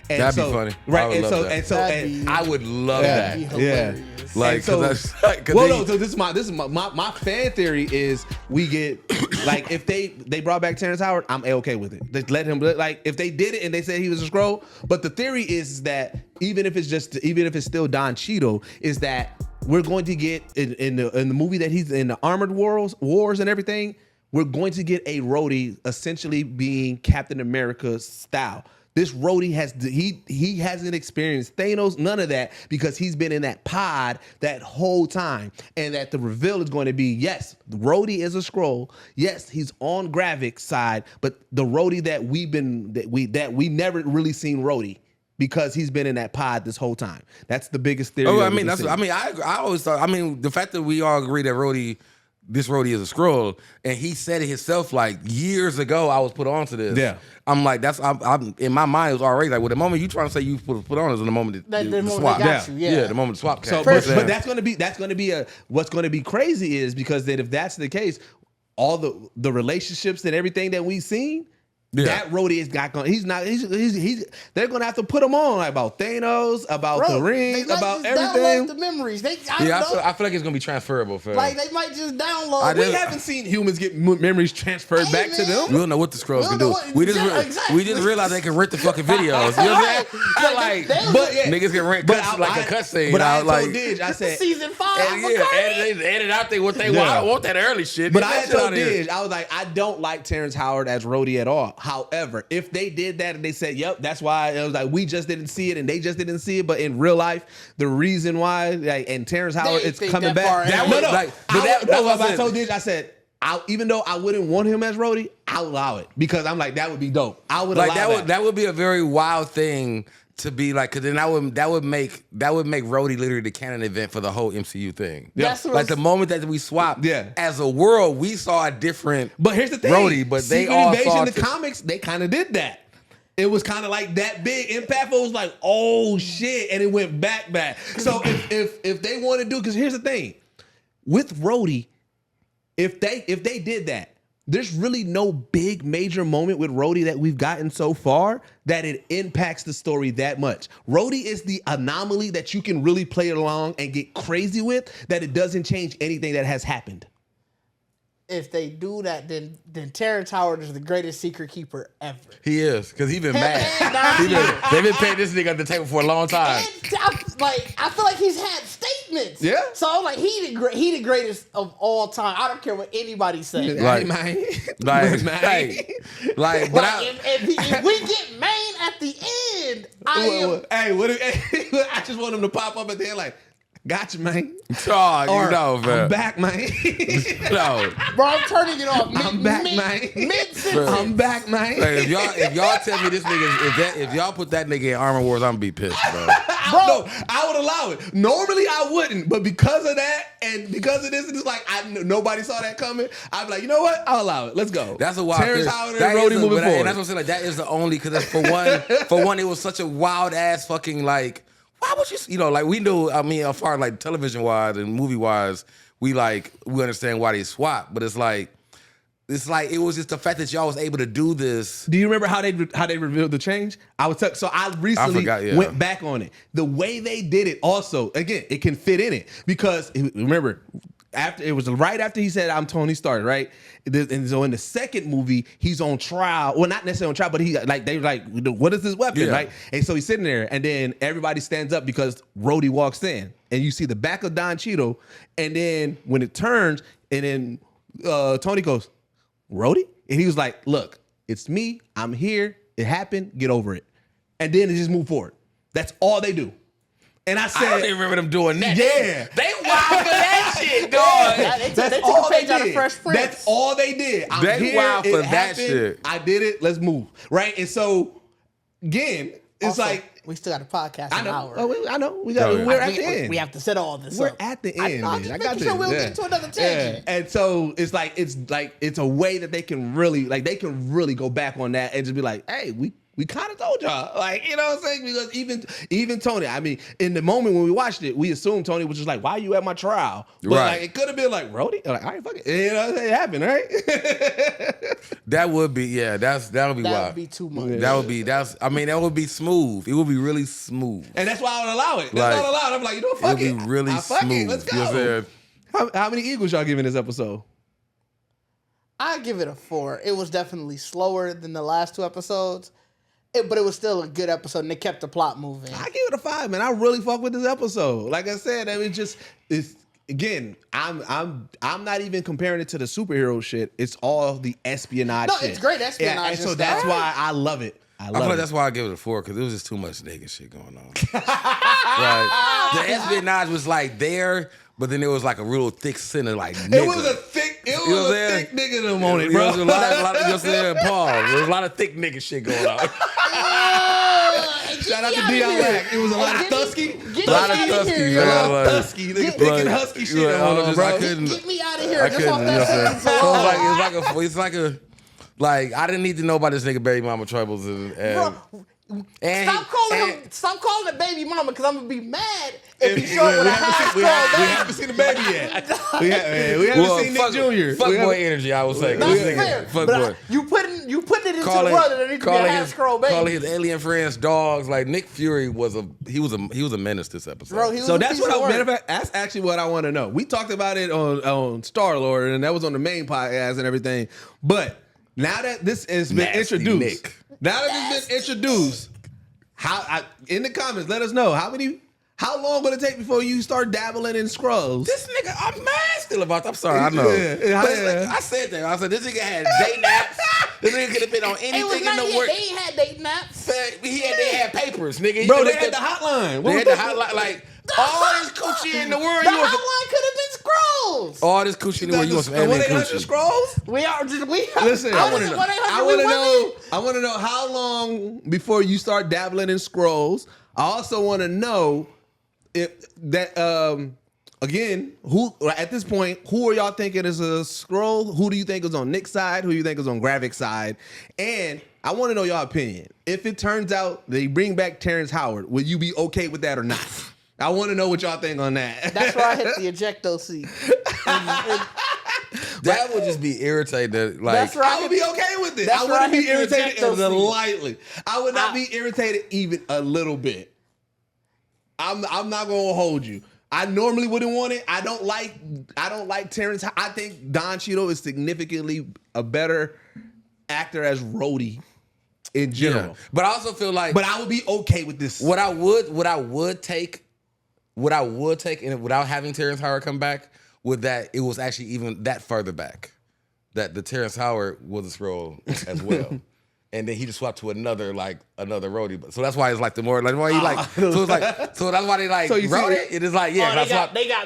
And that'd be funny, right? I would love that. Yeah. Like, so this is my fan theory is we get like if they brought back Terrence Howard, I'm okay with it. They let him, like, if they did it and they said he was a Skrull, but the theory is that even if it's still Don Cheadle, is that we're going to get in the movie that he's in, the Armored Wars and everything, we're going to get a Rhodey essentially being Captain America style. This Rhodey he hasn't experienced Thanos, none of that, because he's been in that pod that whole time. And that the reveal is going to be, yes, Rhodey is a Skrull. Yes, he's on Gravik's side, but the Rhodey that we never really seen Rhodey, because he's been in that pod this whole time. That's the biggest theory. I always thought, the fact that we all agree that this Rhodey is a Skrull, and he said it himself like years ago. I was put onto this. Yeah, I'm like, I'm in my mind it was already like, well, the moment you trying to say you put on is the moment the swap. The moment the swap. So, but that's gonna be what's gonna be crazy is because then if that's the case, all the relationships and everything that we've seen, That Rhodey is not going. He's not. He's. They're going to have to put him on like, about Thanos, about the ring, about everything. The memories. I feel like it's going to be transferable. Like they might just download. We haven't seen humans get memories transferred back to them. We don't know what the Skrulls can do. We just realized they can rent the fucking videos. You know what I'm saying? Niggas can rent like a cutscene. But I told Didge, I said season 5. Edit out there what they want. I want that early shit. But I told Didge, I was like, I don't like Terrence Howard as Rhodey at all. However, if they did that and they said, "Yep, that's why," it was like we just didn't see it and they just didn't see it. But in real life, the reason why, and Terrence Howard is coming back. I told Didge, I said, even though I wouldn't want him as Rhodey, I'll allow it because I'm like that would be dope. I would allow that. That would be a very wild thing to be like, because then that would make Rhodey literally the canon event for the whole MCU thing. Yeah. Like the moment that we swapped, as a world, we saw a different. But here's the thing, Rhodey, but they all saw the comics. They kind of did that. It was kind of like that big impact. It was like, oh shit, and it went back. So if they want to do, because here's the thing, with Rhodey, if they did that, there's really no big major moment with Rhodey that we've gotten so far that it impacts the story that much. Rhodey is the anomaly that you can really play along and get crazy with, that it doesn't change anything that has happened. If they do that, then Terrence Howard is the greatest secret keeper ever. He is, because he's been mad. They've been paying this nigga at the table for a long time. I feel like he's had statements. Yeah. So I'm like, he the greatest of all time. I don't care what anybody says. If we get Maine at the end, I just want him to pop up at the end like, gotcha, man. Oh, you know, man. I'm back, man. No. Bro, I'm turning it off. I'm back, man. I'm back, man. Like, if y'all tell me this nigga, if y'all put that nigga in Armor Wars, I'm gonna be pissed, bro. No, I would allow it. Normally I wouldn't, but because of that and because of this, it's like nobody saw that coming. I'd be like, you know what? I'll allow it. Let's go. That's a wild thing. Terrence Howard and Rhodey moving forward. And that's what I'm saying. Like that is the only, because for one, it was such a wild ass fucking like. Why would you like we knew, I mean, as far as like television wise and movie wise, we understand why they swap, but it's like it was just the fact that y'all was able to do this. Do you remember how they revealed the change? I recently went back on it. The way they did it also, again, it can fit in it because remember, it was right after he said, "I'm Tony Stark," right? And so in the second movie, he's on trial. Well, not necessarily on trial, but they were like, "What is this weapon?" Right? And so he's sitting there, and then everybody stands up because Rhodey walks in, and you see the back of Don Cheadle, and then when it turns, and then Tony goes, "Rhodey?" And he was like, "Look, it's me. I'm here. It happened. Get over it." And then it just moved forward. That's all they do. And I said, I don't even remember them doing that. Yeah. They wild for that shit, dog. They took a page out of Fresh Prince. That's all they did. They wild for that shit. I did it. Let's move. Right? And so, again, it's also, like. We still got a podcast an hour. I know. We're at the end. We have to set all this We're up. At the end. I got this. We'll get to another tangent. Yeah. And so, it's it's a way that they can really go back on that and just be like, hey, we kind of told y'all, like, you know what I'm saying? Because even Tony, I mean, in the moment when we watched it, we assumed Tony was just like, why are you at my trial? But like, it could have been like, Rhodey? Like, all right, fuck it. You know what I'm saying? It happened, right? That would be, that would be wild. That would be too much. That would be smooth. It would be really smooth. And that's why I would allow it. That's why I would allow it. I'm like, you know what, fuck it. It would be really smooth. Fuck it, let's go. You know how many Eagles y'all giving this episode? I give it a 4. It was definitely slower than the last 2 episodes. But it was still a good episode, and they kept the plot moving. I give it a 5, man. I really fuck with this episode. Like I said, I mean, again, I'm not even comparing it to the superhero shit. It's all the espionage shit. No, it's great espionage. Yeah, and so that's why I love it. I feel like that's why I give it a 4, because it was just too much nigga shit going on. Like, the espionage was like there, but then there was like a real thick center, like nigga. It was a thick nigga in the moment, bro. There was a lot of, Paul. There was a lot of thick nigga shit going on. Shout out to Dion Lack. It was a lot of Thusky. A lot of Thusky. A lot of Thusky. Thick and husky shit going on, bro. Get me out of here. I couldn't. So it's like I didn't need to know about this nigga Baby Mama Troubles. Bro, And Stop calling it baby mama, because I'm gonna be mad if he showed with a half we scroll baby. haven't seen the baby yet. We haven't seen Nick Jr. Fuck boy energy, I would say. That's fair. Fuck But boy. you put it into the brother that needs to be a half scroll baby. Calling his alien friends dogs. Like Nick Fury was a menace this episode. Bro, he was So a that's piece of work. that's actually what I want to know. We talked about it on Star-Lord, and that was on the main podcast and everything. But now that this has been introduced, in the comments, let us know how long will it take before you start dabbling in Skrulls? This nigga, I'm mad still about that. I'm sorry, I know. But it's like, I said that. I said this nigga had day naps. This nigga could have been on anything in the world. They ain't had date naps. They had papers, nigga. Bro, they had the hotline. They had the hotline. Like all this coochie in the world. The hotline could have been Skrulls. All this coochie in the world. You want some alien coochie? Skrulls? Listen, I want to know how long before you start dabbling in Skrulls. I also want to know again, who at this point, who are y'all thinking is a Skrull? Who do you think is on Nick's side? Who do you think is on Gravik's side? And I want to know y'all opinion. If it turns out they bring back Terrence Howard, will you be okay with that or not? I want to know what y'all think on that. That's where I hit the ejecto seat. That would just be irritated. Like That's right. I would be okay with it. That's I wouldn't right. be irritated Ejecto seat. lightly. I would not be irritated even a little bit. I'm not gonna hold you. I normally wouldn't want it. I don't like Terrence. I think Don Cheadle is significantly a better actor as Rhodey in general. Yeah. But I also feel like But I would be okay with this. what I would take, and without having Terrence Howard come back, would that it was actually even that further back, that the Terrence Howard was a Skrull as well. And then he just swapped to another Rhodey. So that's why it's like the more like why he like so it's like so that's why they like Rhodey. It is like They got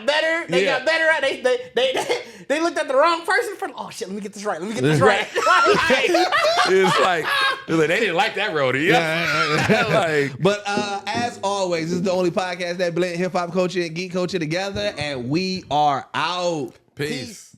better. They got better at they looked at the wrong person for let me get this right. It's like they didn't like that Rhodey. Yeah. But as always, this is the only podcast that blend hip hop culture and geek culture together, and we are out. Peace.